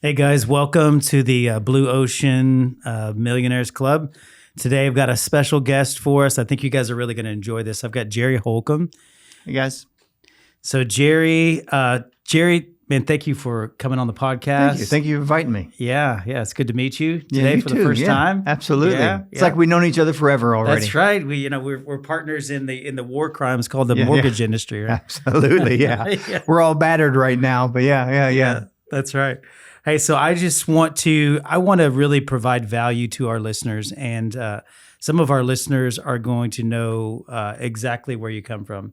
Hey guys, welcome to the Blue Ocean Millionaires Club. Today I've got a special guest for us. I think you guys are really going to enjoy this. I've got Jerry Holcomb. Hey guys. So Jerry, man, thank you for coming on the podcast. Thank you for inviting me. Yeah, it's good to meet you today you for too. the first time. Absolutely. Yeah, it's like we've known each other forever already. That's right. We're partners in the war crimes called the mortgage industry. Right? Absolutely. Yeah. We're all battered right now, but yeah. That's right. Hey, so I want to really provide value to our listeners, and some of our listeners are going to know exactly where you come from.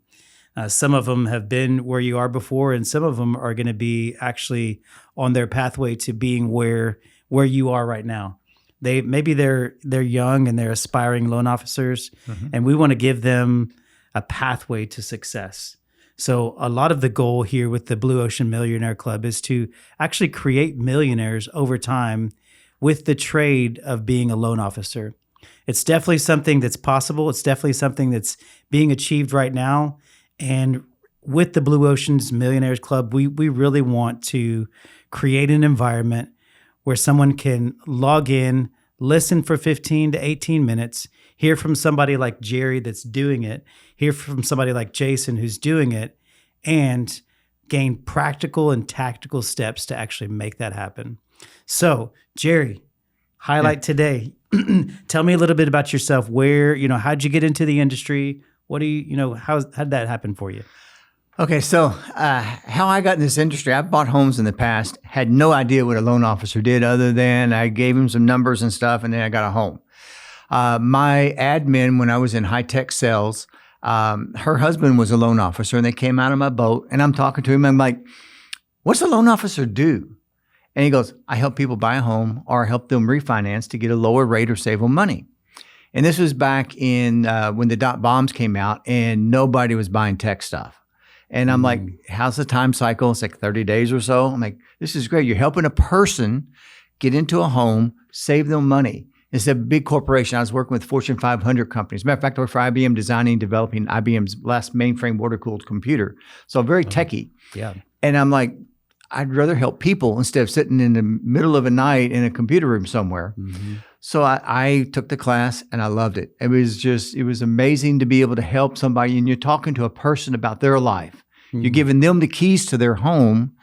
Some of them have been where you are before, and some of them are going to be actually on their pathway to being where you are right now. They're young and they're aspiring loan officers, and we want to give them a pathway to success. So a lot of the goal here with the Blue Ocean Millionaire Club is to actually create millionaires over time with the trade of being a loan officer. It's definitely something that's possible. It's definitely something that's being achieved right now. And with the Blue Ocean's Millionaires Club, we really want to create an environment where someone can log in, listen for 15 to 18 minutes, hear from somebody like Jerry that's doing it, hear from somebody like Jason who's doing it, and gain practical and tactical steps to actually make that happen. So, Jerry, highlight today. Tell me a little bit about yourself. How'd you get into the industry? What how did that happen for you? Okay, so how I got in this industry, I bought homes in the past, had no idea what a loan officer did other than I gave him some numbers and stuff, and then I got a home. My admin, when I was in high-tech sales, her husband was a loan officer, and they came out of my boat, and I'm talking to him. I'm like, what's a loan officer do? And he goes, I help people buy a home or help them refinance to get a lower rate or save them money. And this was back in when the dot bombs came out and nobody was buying tech stuff. And I'm like, how's the time cycle? It's like 30 days or so. I'm like, this is great. You're helping a person get into a home, save them money. It's a big corporation. I was working with Fortune 500 companies. Matter of fact, I worked for IBM designing and developing IBM's last mainframe water-cooled computer. So very techie. Yeah. And I'm like, I'd rather help people instead of sitting in the middle of a night in a computer room somewhere. So I took the class and I loved it. It was amazing to be able to help somebody, and you're talking to a person about their life. You're giving them the keys to their home.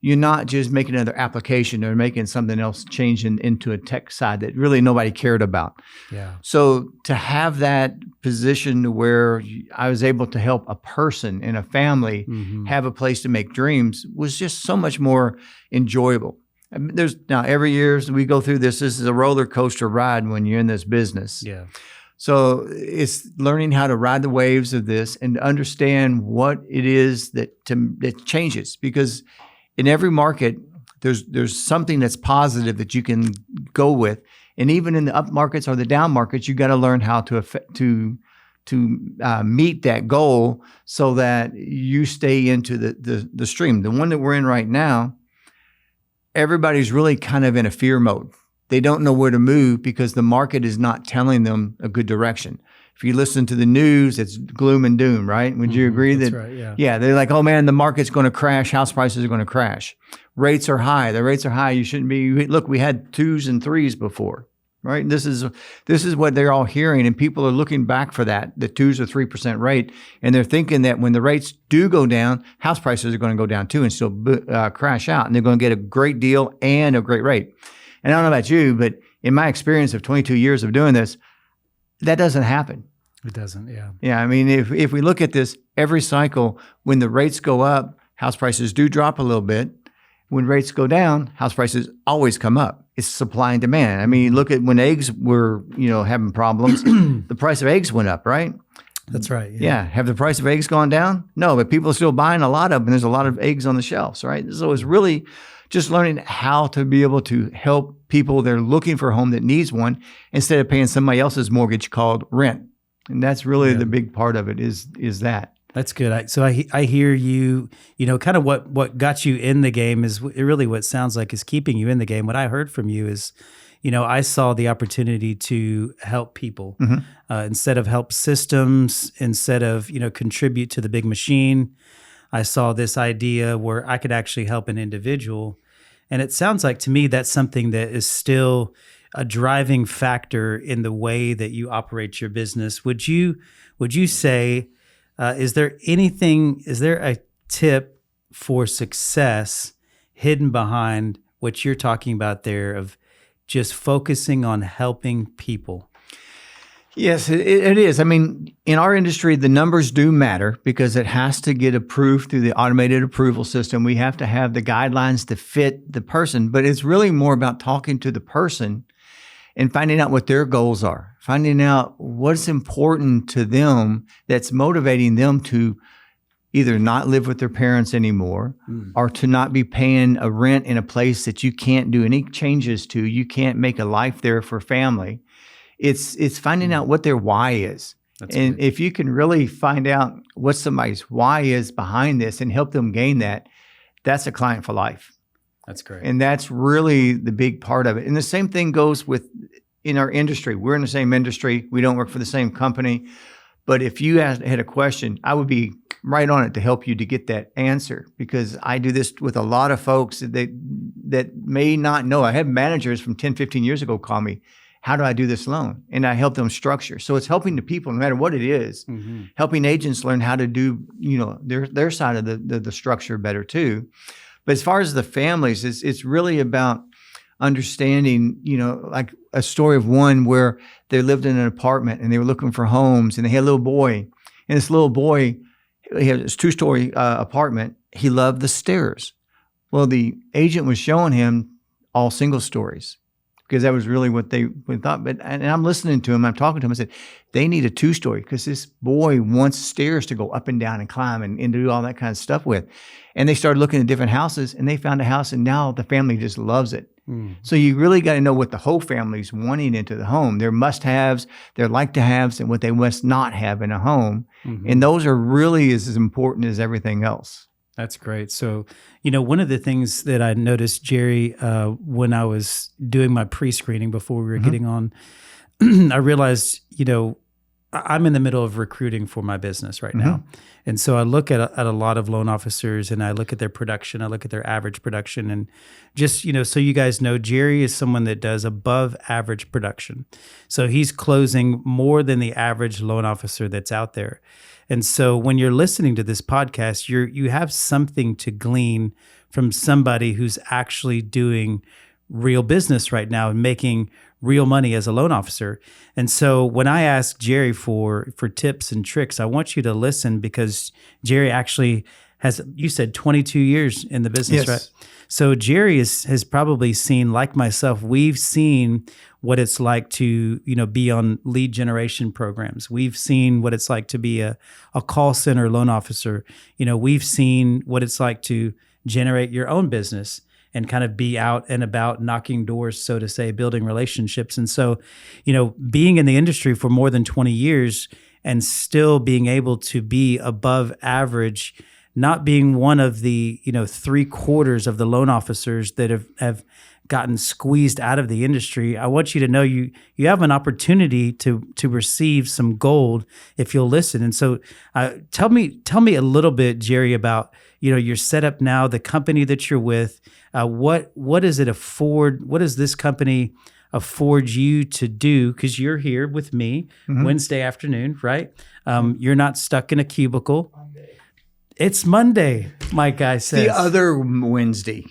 You're not just making another application or making something else changing into a tech side that really nobody cared about. Yeah. So to have that position where I was able to help a person and a family have a place to make dreams was just so much more enjoyable. Now every year we go through this is a roller coaster ride when you're in this business. Yeah. So it's learning how to ride the waves of this and understand what it is that changes, because in every market, there's something that's positive that you can go with, and even in the up markets or the down markets, you got to learn how to meet that goal so that you stay into the stream. The one that we're in right now, everybody's really kind of in a fear mode. They don't know where to move because the market is not telling them a good direction. If you listen to the news, it's gloom and doom, right? Would you agree That's that? right, yeah. Yeah, they're like, oh man, the market's going to crash. House prices are going to crash. Rates are high. The rates are high. You shouldn't be. Look, we had 2s and 3s before, right? This is what they're all hearing, and people are looking back for that, the 2s or 3% rate, and they're thinking that when the rates do go down, house prices are going to go down too and still crash out, and they're going to get a great deal and a great rate. And I don't know about you, but in my experience of 22 years of doing this, that doesn't happen. It doesn't, yeah. Yeah, I mean, if we look at this, every cycle, when the rates go up, house prices do drop a little bit. When rates go down, house prices always come up. It's supply and demand. I mean, look at when eggs were, having problems, the price of eggs went up, right? That's right. Yeah. Have the price of eggs gone down? No, but people are still buying a lot of them, and there's a lot of eggs on the shelves, right? So it's really just learning how to be able to help people that are looking for a home that needs one instead of paying somebody else's mortgage called rent. And that's really the big part of it is that. That's good. I hear you, kind of what got you in the game is really what it sounds like is keeping you in the game. What I heard from you is, I saw the opportunity to help people instead of help systems, instead of, contribute to the big machine. I saw this idea where I could actually help an individual. And it sounds like to me that's something that is still a driving factor in the way that you operate your business. Would you say, is there a tip for success hidden behind what you're talking about there of just focusing on helping people? Yes, it is. I mean, in our industry, the numbers do matter because it has to get approved through the automated approval system. We have to have the guidelines to fit the person, but it's really more about talking to the person and finding out what their goals are, finding out what's important to them that's motivating them to either not live with their parents anymore or to not be paying a rent in a place that you can't do any changes to. You can't make a life there for family. It's finding out what their why is. That's and great. if you can really find out what somebody's why is behind this and help them gain that, that's a client for life. That's great. And that's really the big part of it. And the same thing goes with in our industry. We're in the same industry. We don't work for the same company. But if you had a question, I would be right on it to help you to get that answer, because I do this with a lot of folks that may not know. I have managers from 10, 15 years ago call me, how do I do this loan? And I help them structure. So it's helping the people, no matter what it is, helping agents learn how to do, their side of the structure better too. But as far as the families, it's really about understanding, like a story of one where they lived in an apartment and they were looking for homes and they had a little boy. And this little boy, he had this 2-story apartment. He loved the stairs. Well, the agent was showing him all single stories, because that was really what they thought. And I'm listening to him, I'm talking to him, I said, they need a 2-story because this boy wants stairs to go up and down and climb and do all that kind of stuff with. And they started looking at different houses and they found a house and now the family just loves it. So you really got to know what the whole family's wanting into the home, their must-haves, their like-to-haves, and what they must not have in a home. And those are really as important as everything else. That's great. So, one of the things that I noticed, Jerry, when I was doing my pre-screening before we were getting on, I realized, I'm in the middle of recruiting for my business right now. And so I look at a lot of loan officers and I look at their production, I look at their average production, and just, so you guys know, Jerry is someone that does above average production. So he's closing more than the average loan officer that's out there. And so when you're listening to this podcast, you have something to glean from somebody who's actually doing real business right now and making real money as a loan officer. And so when I ask Jerry for tips and tricks, I want you to listen, because Jerry actually has, you said 22 years in the business, Yes. right? So Jerry has probably seen, like myself, we've seen what it's like to, be on lead generation programs. We've seen what it's like to be a call center loan officer. We've seen what it's like to generate your own business and kind of be out and about knocking doors, so to say, building relationships. And so, being in the industry for more than 20 years and still being able to be above average, not being one of the, 3/4 of the loan officers that have gotten squeezed out of the industry, I want you to know you have an opportunity to receive some gold if you'll listen. And so tell me a little bit, Jerry, about your setup now, the company that you're with. What does it afford? What does this company afford you to do? Because you're here with me Wednesday afternoon, right? You're not stuck in a cubicle. It's Monday, my guy says. The other Wednesday.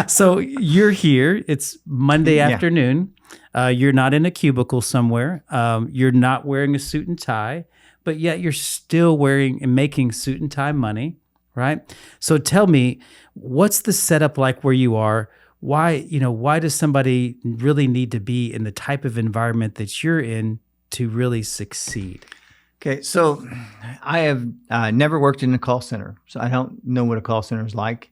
So you're here. It's Monday afternoon. You're not in a cubicle somewhere. You're not wearing a suit and tie, but yet you're still wearing and making suit and tie money, right? So tell me, what's the setup like where you are? Why does somebody really need to be in the type of environment that you're in to really succeed? Okay, so I have never worked in a call center, so I don't know what a call center is like.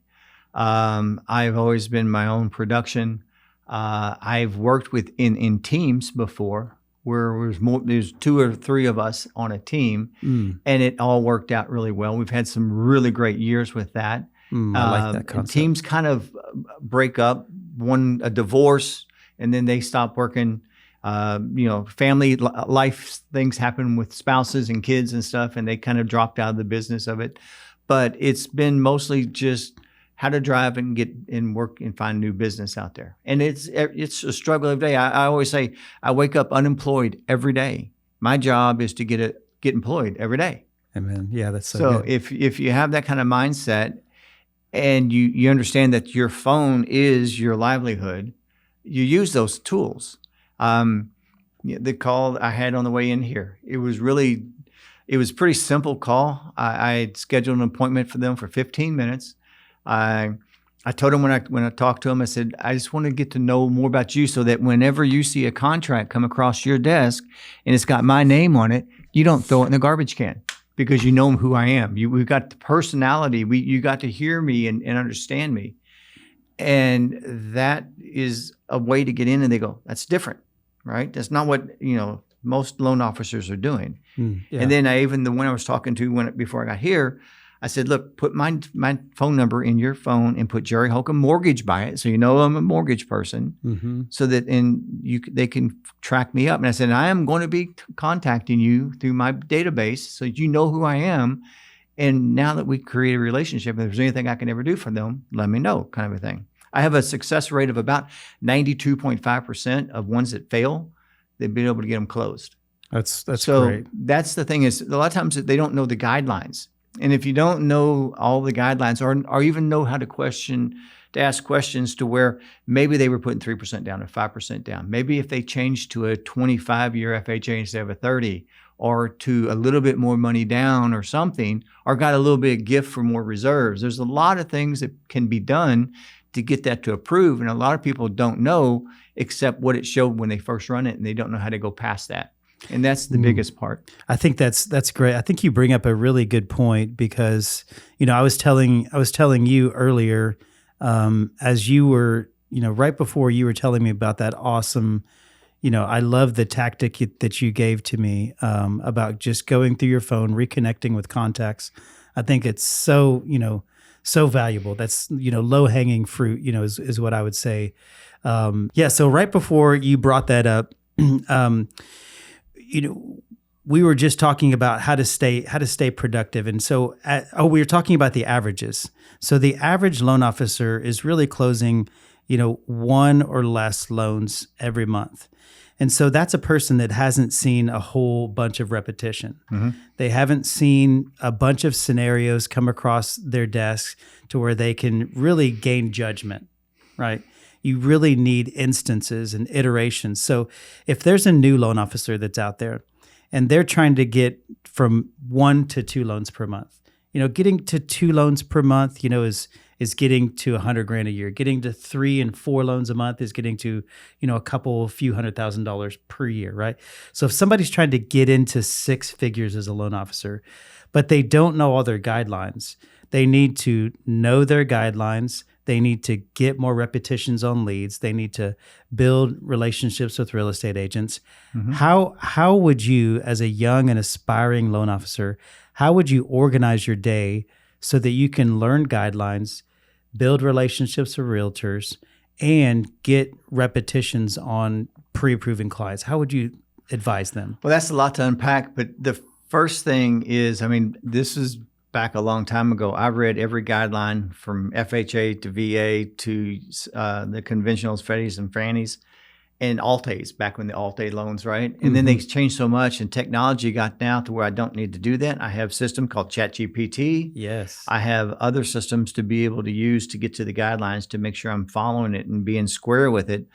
I've always been my own production. I've worked in teams before, where there's 2 or 3 of us on a team, and it all worked out really well. We've had some really great years with that. I like that concept. Teams kind of break up, a divorce, and then they stop working. Family life things happen with spouses and kids and stuff, and they kind of dropped out of the business of it. but it's been mostly just how to drive and get and work and find new business out there. And it's a struggle every day. I always say I wake up unemployed every day. My job is to get employed every day. Amen. Yeah, that's So good. if you have that kind of mindset and you understand that your phone is your livelihood, you use those tools. The call I had on the way in here, it was a pretty simple call. I had scheduled an appointment for them for 15 minutes. I told him when I talked to him, I said, I just want to get to know more about you so that whenever you see a contract come across your desk and it's got my name on it, you don't throw it in the garbage can because you know who I am. We've got the personality. You got to hear me and understand me. And that is a way to get in, and they go, that's different, right? That's not what, most loan officers are doing. Yeah. And then the one I was talking to before I got here, I said, look, put my phone number in your phone and put Jerry Holcomb Mortgage by it, so you know I'm a mortgage person, so that they can track me up. And I said, I am going to be contacting you through my database so you know who I am. And now that we create a relationship, if there's anything I can ever do for them, let me know, kind of a thing. I have a success rate of about 92.5% of ones that fail. They've been able to get them closed. That's so great. That's the thing is a lot of times they don't know the guidelines. And if you don't know all the guidelines or even know how to ask questions to where maybe they were putting 3% down or 5% down, maybe if they changed to a 25-year FHA instead of a 30, or to a little bit more money down or something, or got a little bit of gift for more reserves. There's a lot of things that can be done to get that to approve. And a lot of people don't know except what it showed when they first run it, and they don't know how to go past that. And that's the biggest part. I think that's great. I think you bring up a really good point because, I was telling you earlier, as you were, right before you were telling me about that awesome, I love the tactic that you gave to me about just going through your phone, reconnecting with contacts. I think it's so, so valuable. That's, low hanging fruit, is what I would say. So right before you brought that up, we were just talking about how to stay productive. And so, we were talking about the averages. So the average loan officer is really closing, one or less loans every month. And so that's a person that hasn't seen a whole bunch of repetition. Mm-hmm. They haven't seen a bunch of scenarios come across their desks to where they can really gain judgment, right? You really need instances and iterations. So if there's a new loan officer that's out there and they're trying to get from 1 to 2 loans per month, getting to 2 loans per month, is getting to $100,000 a year. Getting to 3 and 4 loans a month is getting to, a few $100,000 per year, right? So if somebody's trying to get into 6 figures as a loan officer, but they don't know all their guidelines, they need to know their guidelines. They need to get more repetitions on leads. They need to build relationships with real estate agents. Mm-hmm. How would you, as a young and aspiring loan officer, how would you organize your day so that you can learn guidelines, build relationships with realtors, and get repetitions on pre-approving clients? How would you advise them? Well, that's a lot to unpack. But the first thing is, this is back a long time ago. I read every guideline from FHA to VA to the conventionals, Freddies and Fannies, and Alt-A's, back when the Alt-A loans, right? And then they changed so much, and technology got now to where I don't need to do that. I have a system called ChatGPT. Yes. I have other systems to be able to use to get to the guidelines to make sure I'm following it and being square with it,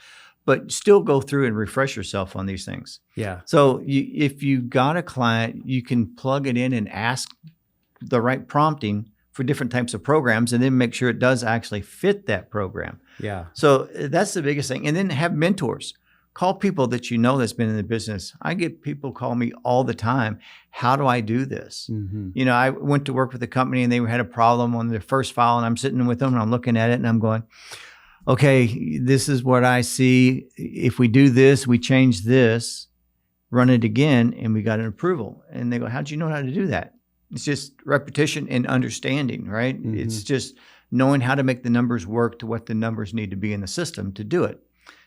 but still go through and refresh yourself on these things. Yeah. So if you got a client, you can plug it in and ask the right prompting for different types of programs, and then make sure it does actually fit that program. Yeah. So that's the biggest thing. And then have mentors. Call people that that's been in the business. I get people call me all the time. How do I do this? Mm-hmm. I went to work with a company and they had a problem on their first file, and I'm sitting with them and I'm looking at it and I'm going, okay, this is what I see. If we do this, we change this, run it again, and we got an approval. And they go, how'd you know how to do that? It's just repetition and understanding, right? Mm-hmm. It's just knowing how to make the numbers work to what the numbers need to be in the system to do it.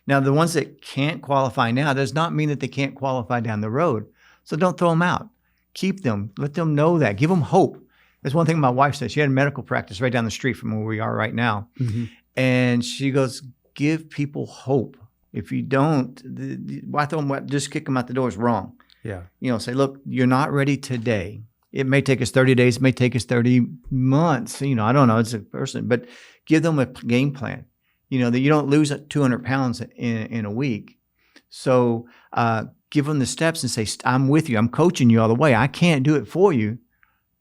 Now, the ones that can't qualify now does not mean that they can't qualify down the road. So don't throw them out. Keep them. Let them know that. Give them hope. That's one thing my wife said. She had a medical practice right down the street from where we are right now. Mm-hmm. And she goes, give people hope. If you don't, why throw them, just kick them out the door is wrong. Yeah. Say, look, you're not ready today. It may take us 30 days. It may take us 30 months. I don't know. It's a person. But give them a game plan, that you don't lose 200 pounds in a week. So give them the steps and say, I'm with you. I'm coaching you all the way. I can't do it for you,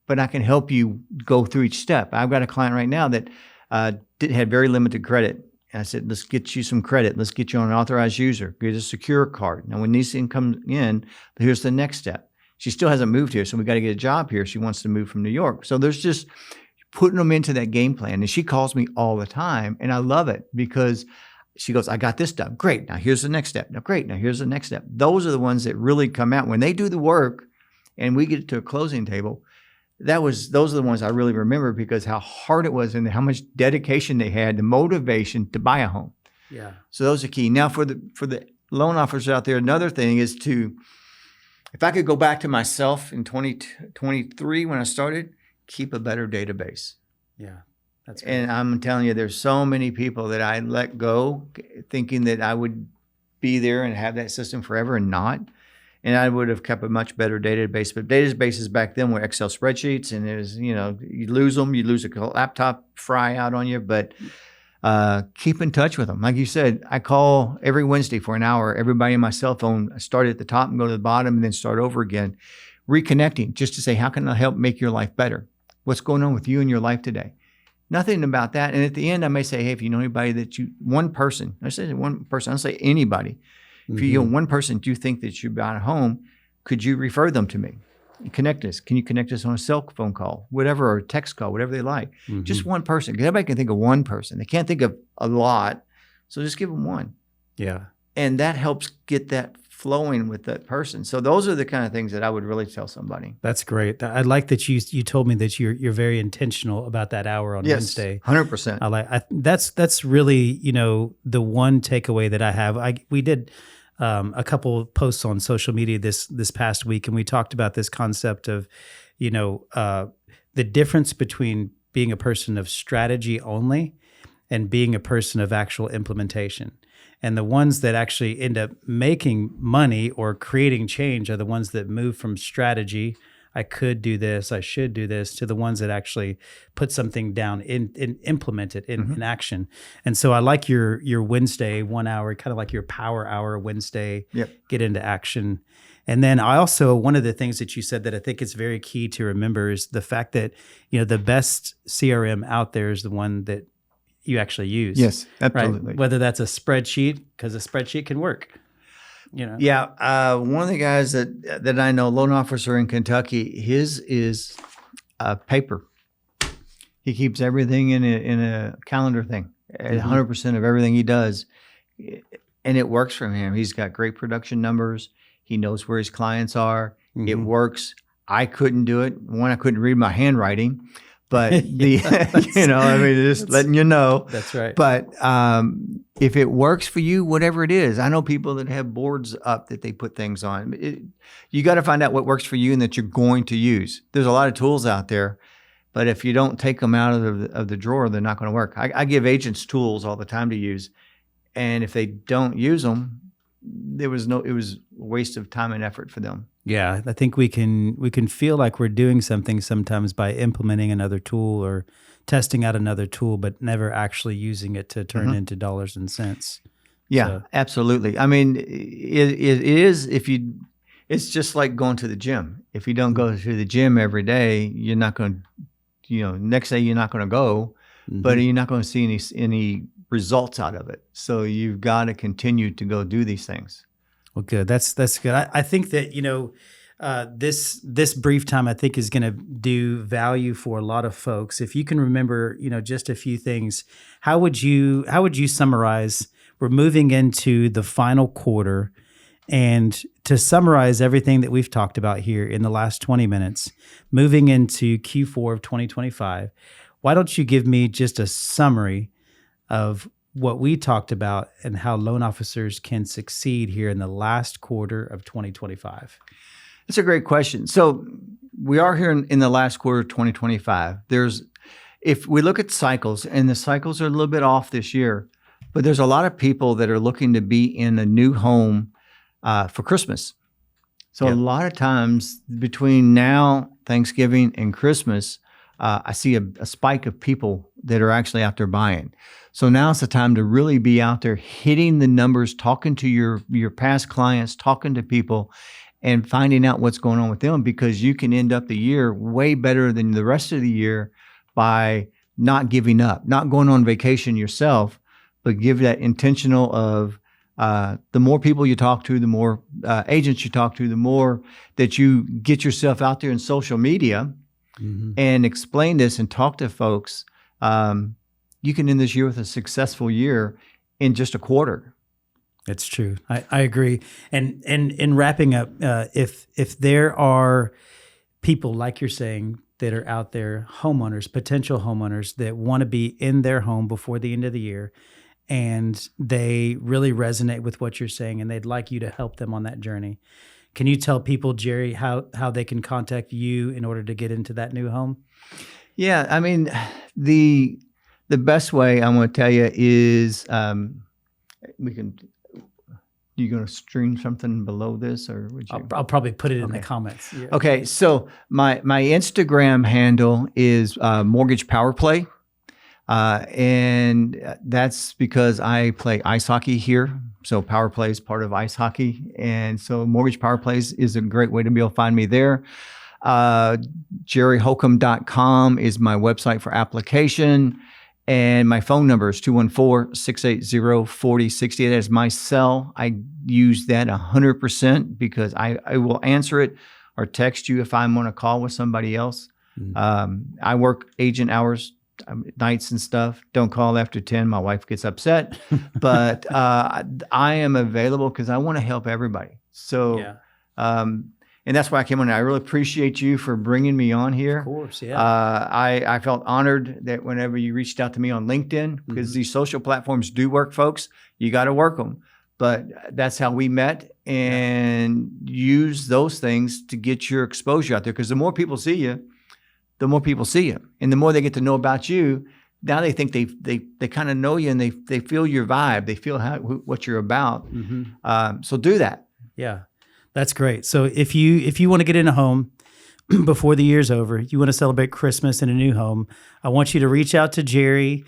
but I can help you go through each step. I've got a client right now that had very limited credit. And I said, let's get you some credit. Let's get you on an authorized user. Get a secure card. Now, when these things come in, here's the next step. She still hasn't moved here, so we got to get a job here. She wants to move from New York. So there's just putting them into that game plan. And she calls me all the time, and I love it because she goes, I got this done. Great. Now here's the next step. Now, great. Now here's the next step. Those are the ones that really come out. When they do the work and we get to a closing table, those are the ones I really remember because how hard it was and how much dedication they had, the motivation to buy a home. Yeah. So those are key. Now for the loan officers out there, another thing is if I could go back to myself in 2023 when I started, keep a better database. Yeah. That's great. And I'm telling you, there's so many people that I let go thinking that I would be there and have that system forever and not. And I would have kept a much better database. But databases back then were Excel spreadsheets, and it was, you lose them, you lose a laptop fry out on you. But keep in touch with them. Like you said, I call every Wednesday for an hour, everybody on my cell phone. I start at the top and go to the bottom and then start over again. Reconnecting just to say, how can I help make your life better? What's going on with you in your life today? Nothing about that. And at the end, I may say, hey, if you know anybody one person, I say one person, I don't say anybody. If you know one person that you think that should buy a home, could you refer them to me? Connect us. Can you connect us on a cell phone call, whatever, or a text call, whatever they like? Mm-hmm. Just one person. Because everybody can think of one person. They can't think of a lot. So just give them one. Yeah. And that helps get that flowing with that person. So those are the kind of things that I would really tell somebody. That's great. I like that you told me that you're very intentional about that hour on Wednesday. 100%. That's really, the one takeaway that I have. We did a couple of posts on social media this past week, and we talked about this concept of, the difference between being a person of strategy only and being a person of actual implementation. And the ones that actually end up making money or creating change are the ones that move from strategy, I could do this, I should do this, to the ones that actually put something down and implement it in action. And so I like your Wednesday 1 hour, kind of like your power hour Wednesday, get into action. And then one of the things that you said that I think is very key to remember is the fact that, the best CRM out there is the one that you actually use. Yes, absolutely. Right? Whether that's a spreadsheet, because a spreadsheet can work. Yeah. One of the guys that I know, loan officer in Kentucky, his is paper. He keeps everything in a calendar thing, 100% of everything he does. And it works for him. He's got great production numbers. He knows where his clients are. Mm-hmm. It works. I couldn't do it. One, I couldn't read my handwriting. But just letting you know. That's right. But if it works for you, whatever it is, I know people that have boards up that they put things on. You got to find out what works for you and that you're going to use. There's a lot of tools out there, but if you don't take them out of the drawer, they're not going to work. I give agents tools all the time to use, and if they don't use them, it was a waste of time and effort for them. Yeah, I think we can feel like we're doing something sometimes by implementing another tool or testing out another tool, but never actually using it to turn into dollars and cents. Yeah, absolutely. I mean, it is it's just like going to the gym. If you don't go to the gym every day, you're not going to, next day you're not going to go, but you're not going to see any results out of it. So you've got to continue to go do these things. Well, good. That's good. I think that, this brief time, I think, is going to do value for a lot of folks. If you can remember, just a few things, how would you summarize? We're moving into the final quarter, and to summarize everything that we've talked about here in the last 20 minutes, moving into Q4 of 2025, why don't you give me just a summary of what we talked about and how loan officers can succeed here in the last quarter of 2025? That's a great question. So we are here in the last quarter of 2025. If we look at cycles, and the cycles are a little bit off this year, but there's a lot of people that are looking to be in a new home for Christmas. So a lot of times between now, Thanksgiving, and Christmas, I see a spike of people that are actually out there buying. So now's the time to really be out there hitting the numbers, talking to your past clients, talking to people, and finding out what's going on with them, because you can end up the year way better than the rest of the year by not giving up, not going on vacation yourself, but give that intentional of the more people you talk to, the more agents you talk to, the more that you get yourself out there in social media and explain this and talk to folks, you can end this year with a successful year in just a quarter. It's true. I agree. And in wrapping up, if there are people, like you're saying, that are out there, homeowners, potential homeowners that want to be in their home before the end of the year, and they really resonate with what you're saying and they'd like you to help them on that journey, can you tell people, Jerry, how they can contact you in order to get into that new home? Yeah, I mean, the best way I'm going to tell you is you going to stream something below this, or would you? I'll probably put it in the comments. Yeah. Okay, so my Instagram handle is Mortgage Power Play, and that's because I play ice hockey here. So Power Play is part of ice hockey, and so Mortgage Power Plays is a great way to be able to find me there. JerryHolcomb.com is my website for application. And my phone number is 214-680-4060. That is my cell. I use that 100% because I will answer it or text you if I'm on a call with somebody else. I work agent hours, nights and stuff. Don't call after 10. My wife gets upset. But I am available because I want to help everybody. So, and that's why I came on. I really appreciate you for bringing me on here. Of course, yeah. I felt honored that whenever you reached out to me on LinkedIn, because these social platforms do work, folks. You got to work them. But that's how we met, and use those things to get your exposure out there. Because the more people see you, the more people see you. And the more they get to know about you, now they think they kind of know you, and they feel your vibe. They feel what you're about. So do that. Yeah. That's great. So if you want to get in a home before the year's over, you want to celebrate Christmas in a new home, I want you to reach out to Jerry.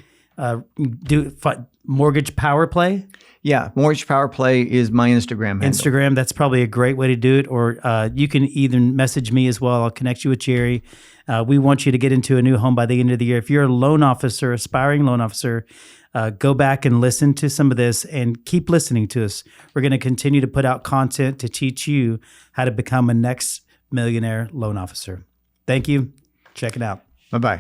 Mortgage Power Play. Yeah, Mortgage Power Play is my Instagram handle. Instagram, that's probably a great way to do it. Or you can either message me as well. I'll connect you with Jerry. We want you to get into a new home by the end of the year. If you're a loan officer, aspiring loan officer, go back and listen to some of this and keep listening to us. We're going to continue to put out content to teach you how to become a next millionaire loan officer. Thank you. Check it out. Bye-bye.